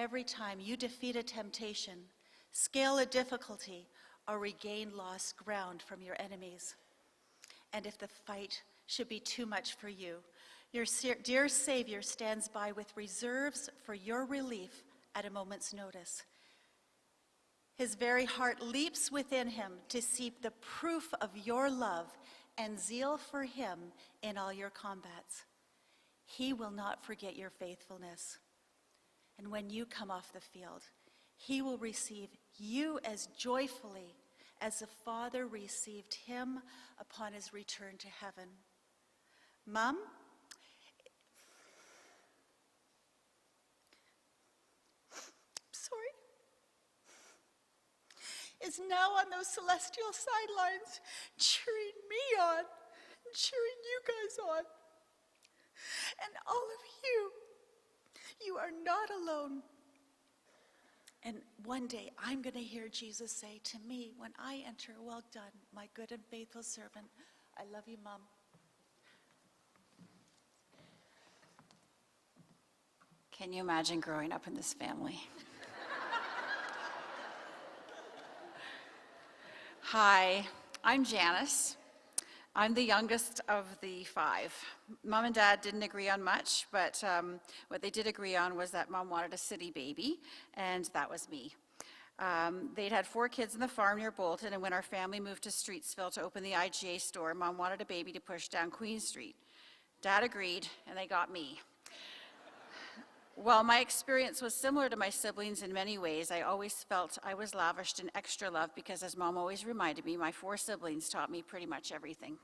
every time you defeat a temptation, scale a difficulty, or regain lost ground from your enemies. And if the fight should be too much for you, your dear Savior stands by with reserves for your relief at a moment's notice. His very heart leaps within him to seek the proof of your love and zeal for him in all your combats. He will not forget your faithfulness. And when you come off the field, he will receive you as joyfully as the Father received him upon his return to heaven. Mom, is now on those celestial sidelines, cheering me on, cheering you guys on. And all of you are not alone. And one day I'm going to hear Jesus say to me when I enter, "Well done, my good and faithful servant." I love you, Mom. Can you imagine growing up in this family? Hi, I'm Janice. I'm the youngest of the 5. Mom and Dad didn't agree on much, but what they did agree on was that Mom wanted a city baby, and that was me. They'd had 4 kids in the farm near Fulton, and when our family moved to Streetsville to open the IGA store, Mom wanted a baby to push down Queen Street. Dad agreed, and they got me. While my experience was similar to my siblings in many ways, I always felt I was lavished in extra love because, as Mom always reminded me, my 4 siblings taught me pretty much everything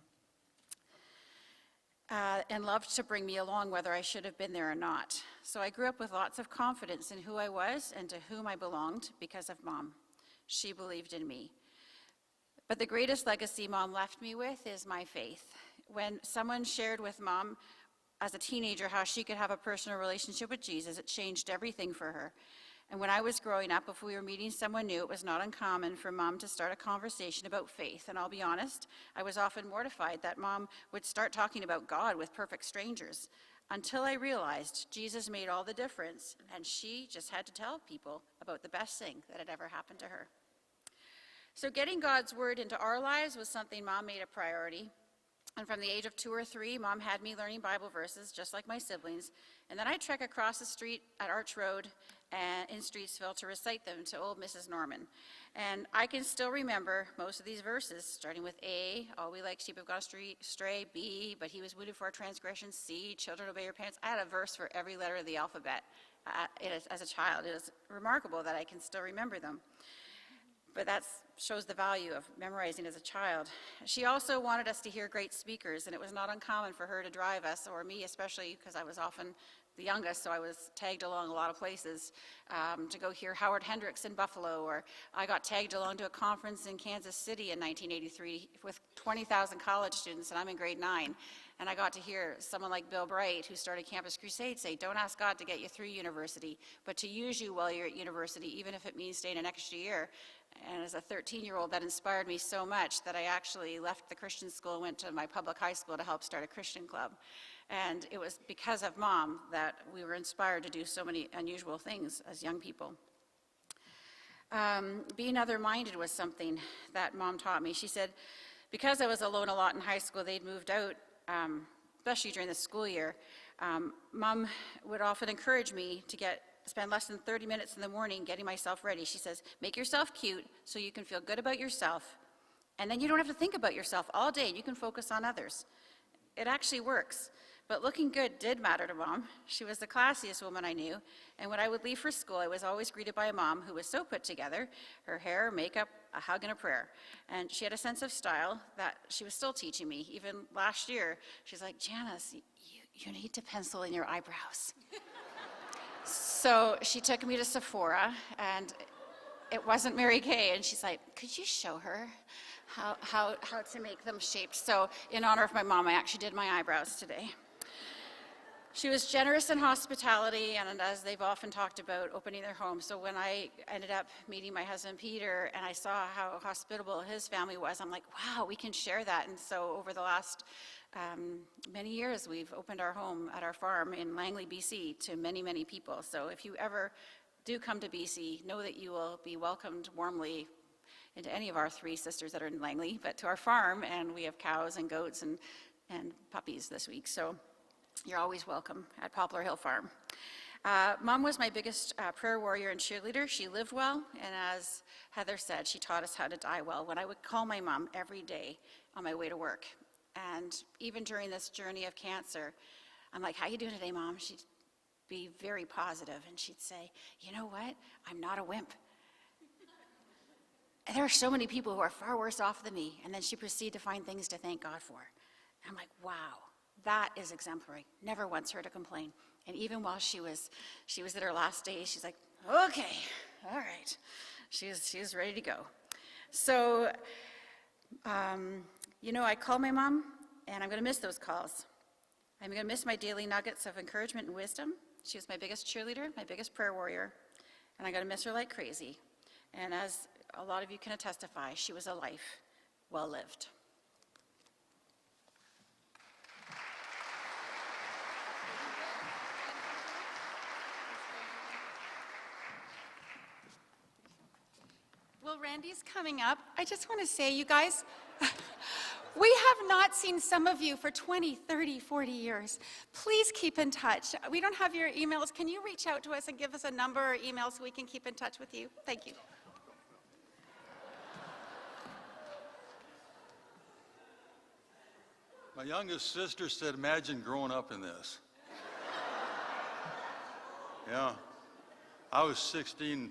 and loved to bring me along whether I should have been there or not. So I grew up with lots of confidence in who I was and to whom I belonged because of Mom. She believed in me. But the greatest legacy Mom left me with is my faith. When someone shared with Mom as a teenager how she could have a personal relationship with Jesus, it changed everything for her. And when I was growing up, if we were meeting someone new, it was not uncommon for Mom to start a conversation about faith. And I'll be honest, I was often mortified that Mom would start talking about God with perfect strangers, until I realized Jesus made all the difference, and she just had to tell people about the best thing that had ever happened to her. So getting God's word into our lives was something Mom made a priority. And from the age of 2 or 3, Mom had me learning Bible verses, just like my siblings. And then I'd trek across the street at Arch Road and in Streetsville to recite them to old Mrs. Norman. And I can still remember most of these verses, starting with A, all we like sheep have gone astray, B, but he was wounded for our transgressions, C, children obey your parents. I had a verse for every letter of the alphabet as a child. It is remarkable that I can still remember them. But that shows the value of memorizing as a child. She also wanted us to hear great speakers, and it was not uncommon for her to drive us, or me especially, because I was often the youngest, so I was tagged along a lot of places to go hear Howard Hendricks in Buffalo, or I got tagged along to a conference in Kansas City in 1983 with 20,000 college students, and I'm in grade 9. And I got to hear someone like Bill Bright, who started Campus Crusade, say, "Don't ask God to get you through university, but to use you while you're at university, even if it means staying an extra year." And as a 13-year-old, that inspired me so much that I actually left the Christian school and went to my public high school to help start a Christian club. And it was because of Mom that we were inspired to do so many unusual things as young people. Being other-minded was something that Mom taught me. She said, because I was alone a lot in high school, they'd moved out, especially during the school year. Mom would often encourage me to spend less than 30 minutes in the morning getting myself ready. She says, make yourself cute so you can feel good about yourself, and then you don't have to think about yourself all day, and you can focus on others. It actually works. But looking good did matter to Mom. She was the classiest woman I knew, and when I would leave for school, I was always greeted by a mom who was so put together, her hair, makeup, a hug, and a prayer. And she had a sense of style that she was still teaching me. Even last year, she's like, "Janice, you need to pencil in your eyebrows." So she took me to Sephora, and it wasn't Mary Kay, and she's like, "Could you show her how to make them shaped?" So in honor of my mom, I actually did my eyebrows today. She was generous in hospitality, and as they've often talked about, opening their home. So when I ended up meeting my husband, Peter, and I saw how hospitable his family was, I'm like, wow, we can share that. And so over the last many years, we've opened our home at our farm in Langley, BC, to many, many people. So if you ever do come to BC, know that you will be welcomed warmly into any of our 3 sisters that are in Langley, but to our farm, and we have cows and goats and puppies this week, so you're always welcome at Poplar Hill Farm. Mom was my biggest prayer warrior and cheerleader. She lived well, and as Heather said, she taught us how to die well. When I would call my mom every day on my way to work, and even during this journey of cancer, I'm like, how you doing today, Mom? She'd be very positive, and she'd say, you know what? I'm not a wimp. And there are so many people who are far worse off than me, and then she proceeded to find things to thank God for. I'm like, wow, that is exemplary. Never once heard a complaint. And even while she was at her last days, she's like, okay, all right. She was ready to go. So, I call my mom, and I'm going to miss those calls. I'm going to miss my daily nuggets of encouragement and wisdom. She was my biggest cheerleader, my biggest prayer warrior, and I'm going to miss her like crazy. And as a lot of you can testify, she was a life well lived. Well, Randy's coming up. I just want to say, you guys, we have not seen some of you for 20, 30, 40 years. Please keep in touch. We don't have your emails. Can you reach out to us and give us a number or email so we can keep in touch with you? Thank you. My youngest sister said, imagine growing up in this. Yeah. I was 16,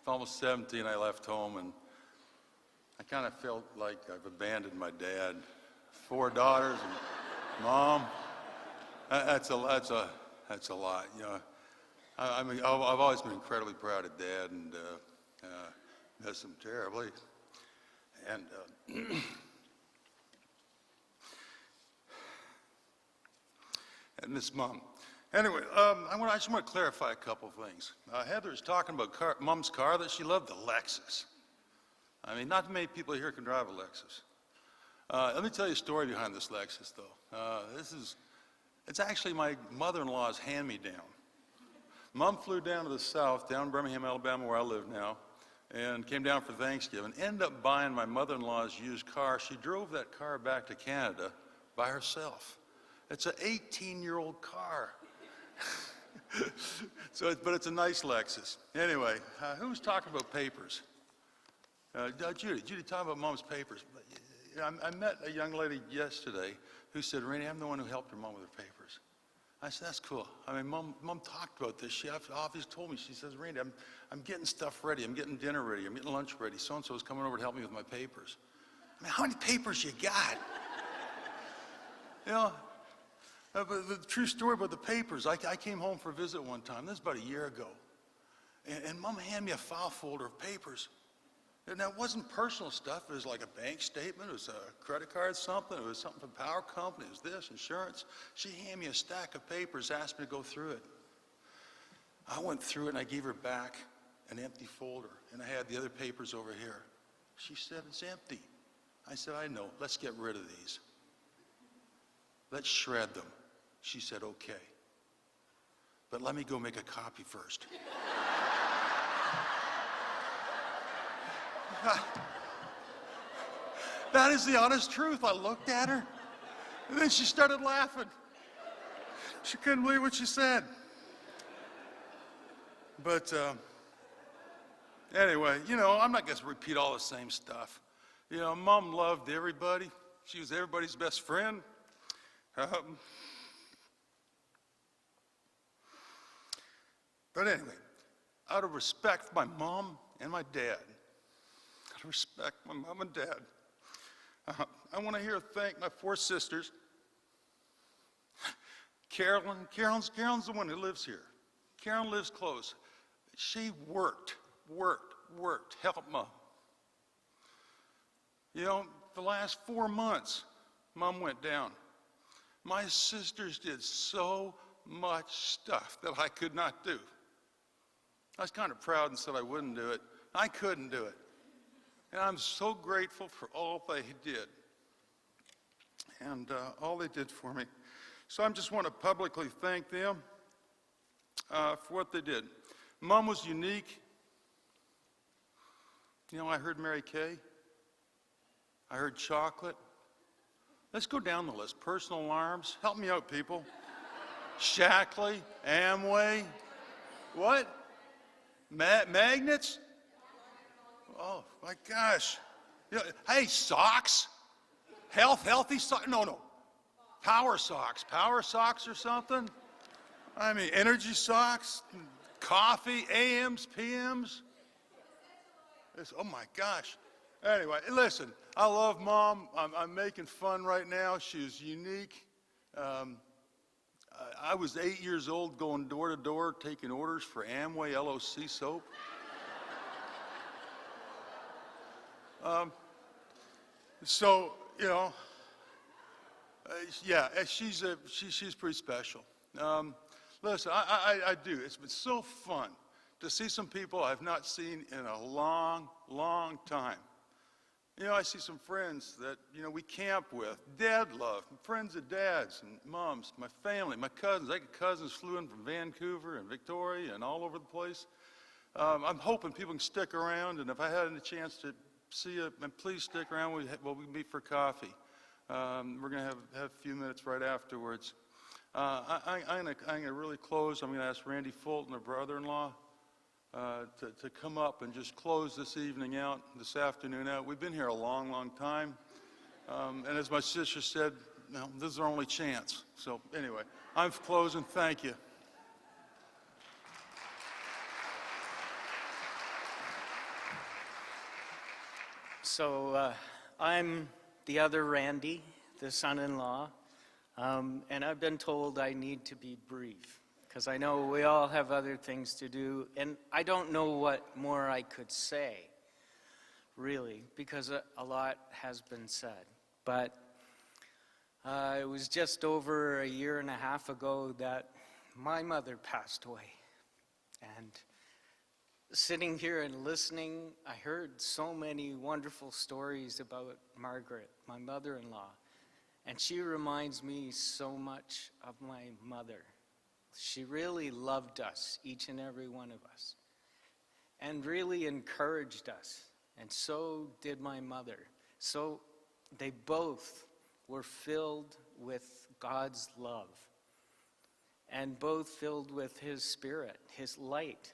almost 17, I left home, and I kind of felt like I've abandoned my dad. 4 daughters and mom. That's a lot, you know. I mean, I've always been incredibly proud of Dad, and miss him terribly. And and miss Mom. Anyway, I just want to clarify a couple things. Heather's talking about Mom's car that she loved, the Lexus. I mean, not many people here can drive a Lexus. Let me tell you a story behind this Lexus, though. It's actually my mother-in-law's hand-me-down. Mom flew down to the south, down in Birmingham, Alabama, where I live now, and came down for Thanksgiving. Ended up buying my mother-in-law's used car. She drove that car back to Canada by herself. It's an 18-year-old car. But it's a nice Lexus. Anyway, who's talking about papers? Judy, talking about Mom's papers. I met a young lady yesterday who said, Randy, I'm the one who helped her mom with her papers. I said, that's cool. I mean, Mom talked about this. She obviously told me, she says, Randy, I'm getting stuff ready. I'm getting dinner ready. I'm getting lunch ready. So-and-so is coming over to help me with my papers. I mean, how many papers you got? You know, but the true story about the papers, I came home for a visit one time. This is about a year ago. And Mom handed me a file folder of papers. And that wasn't personal stuff. It was like a bank statement. It was a credit card, something. It was something from the power company. It was this, insurance. She handed me a stack of papers, asked me to go through it. I went through it, and I gave her back an empty folder. And I had the other papers over here. She said, it's empty. I said, I know. Let's get rid of these. Let's shred them. She said, okay. But let me go make a copy first. That is the honest truth. I looked at her, and then she started laughing. She couldn't believe what she said. But anyway, you know, I'm not going to repeat all the same stuff. You know, Mom loved everybody. She was everybody's best friend. But anyway, out of respect for my mom and my dad, out of respect for my mom and dad, I want to thank my 4 sisters. Carolyn's the one who lives here. Carolyn lives close. She worked, helped Mom. You know, the last 4 months, Mom went down. My sisters did so much stuff that I could not do. I was kind of proud and said I wouldn't do it. I couldn't do it. And I'm so grateful for all they did and all they did for me. So I just want to publicly thank them for what they did. Mom was unique. You know, I heard Mary Kay. I heard chocolate. Let's go down the list. Personal alarms. Help me out, people. Shackley, Amway. What? Magnets? Oh, my gosh. You know, hey, socks? Healthy socks? No. Power socks or something? I mean, energy socks, coffee, AMs, PMs. Oh my gosh. Anyway, listen, I love Mom. I'm making fun right now. She's unique. I was 8 years old going door to door taking orders for Amway LOC soap. So, you know, yeah, she's pretty special. Listen, I do. It's been so fun to see some people I've not seen in a long, long time. You know, I see some friends that, you know, we camp with, Dad love, friends of Dad's and Mom's, my family, my cousins. I got cousins flew in from Vancouver and Victoria and all over the place. I'm hoping people can stick around, and if I had a chance to see you, please stick around. We can meet for coffee. We're going to have a few minutes right afterwards. I'm going to really close. I'm going to ask Randy Fulton, her brother-in-law, to come up and just close this evening out, this afternoon out. We've been here a long, long time. And as my sister said, no, this is our only chance. So anyway, I'm closing. Thank you. So I'm the other Randy, the son-in-law, and I've been told I need to be brief because I know we all have other things to do, and I don't know what more I could say, really, because a lot has been said. But it was just over a year and a half ago that my mother passed away, and sitting here and listening, I heard so many wonderful stories about Margaret, my mother-in-law, and she reminds me so much of my mother. She really loved us, each and every one of us, and really encouraged us, and so did my mother. So they both were filled with God's love, and both filled with His Spirit, His light,